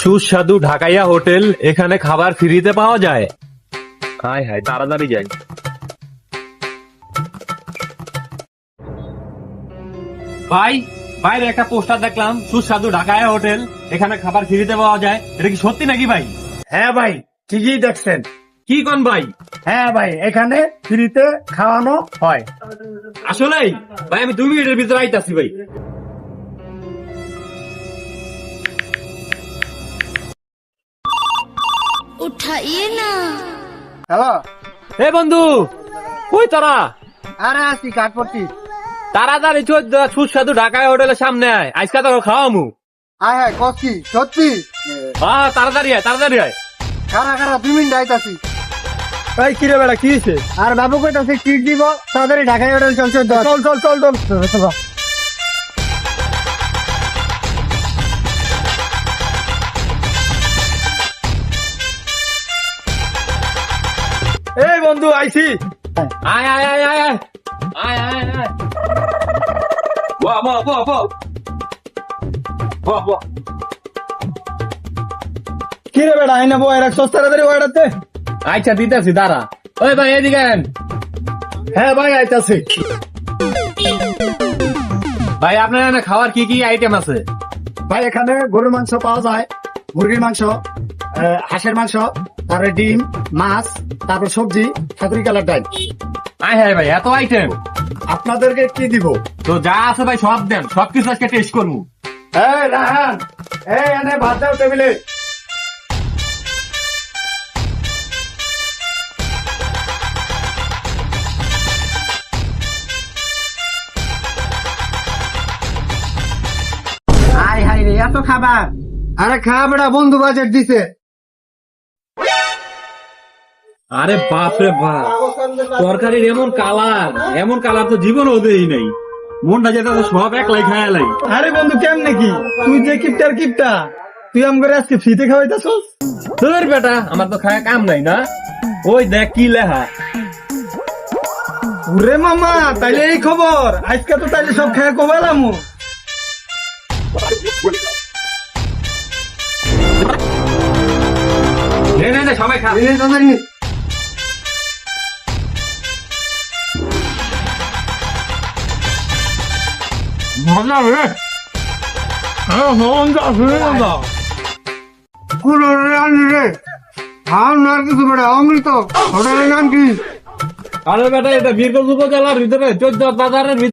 সুস্বাদু ঢাকাইয়া হোটেল, এখানে খাবার ফ্রিতে পাওয়া যায়। হায় হায়, তাড়াতাড়ি যাই। ভাই, বাইরে একটা পোস্টার দেখলাম, সুস্বাদু ঢাকাইয়া হোটেল, এখানে খাবার ফ্রিতে পাওয়া যায়। এটা কি সত্যি নাকি ভাই? হ্যাঁ ভাই, ঠিকই দেখছেন। কি কোন ভাই? হ্যাঁ ভাই, এখানে ফ্রিতে খাওয়ানো হয়। আসলেই ভাই, আমি 2 মিনিটের ভিতরে আইতাছি ভাই। उठाइए ना। হ্যালো, এ বন্ধু, কই তোরা? আরে আসি কাট পড়ছি। তাড়াতাড়ি সুস্বাদু ঢাকাইয়া হোটেলের সামনে আয়, আজকে তো খাওয়ামু। হায় হায়, কচ্ছি সত্যি। হ্যাঁ, তাড়াতাড়ি আয়, তাড়াতাড়ি আয়। খারা খারা 2 মিনিট আইতাছি। ভাই কিরে বেড়া, কি হয়েছে? আর বাবু কইতাছে ট্রিট দিব, তাড়াতাড়ি ঢাকায় হোটেল চলছে। চল চল চল চল। এই বন্ধু, আইছি। আয় আয় আয় আয় আয় আয় আয় আয়। বাহ বাহ বাহ বাহ বাহ বাহ। কি রে বেটা, আইনা বয় রাখ, সস্তা তাড়াতাড়ি ওয়াড়াতে। আচ্ছা দিতেছি, দাঁড়া। ওই ভাই এদিকে আন। হ্যাঁ ভাই, আইতাছি। ভাই আপনার এখানে খাওয়ার কি কি আইটেম আছে? ভাই এখানে গরুর মাংস পাওয়া যায়, মুরগির মাংস, হাঁসের মাংস, তারপরে ডিম, মাছ, তারপর সবজি, ঠাকুরি কালার ডাল। আয় হ্যাঁ ভাই, এত আইটেম। আপনাদেরকে কি দিব? তো যা আছে ভাই সব দেন, সবকিছু আজকে টেস্ট করবো। এই রাহান, এই এনে ভাত দাও টেবিলে। হাই হাই রে, এত খাবার! আরে খাবারটা বন্ধু বাজেট দিছে। আরে বাপ রে বাপ, তরকারির এমন কালার তো জীবনও দেই নাই। মনটা যেটা তো সব একলাই খায়ালাই। আরে বন্ধু, কেমনে কি তুই যে কিপটার কিপটা, তুই আম করে আজকে ফ্রিতে খাওয়াইতাছস? তোর বেটা, আমার তো খায়া কাম নাই না। ওই দেখ কি লেখা। ওরে মামা, তাইলে এই খবর, আজকে তো তাইলে সব খায় কোবালামু। নে নে নে, সবাই খা। মজা রে। অমৃত হোটেলের নাম কি? আরে বেটা, এটা বীরগঞ্জ উপজেলার ভিতরে 14 বাজারের ভিতরে।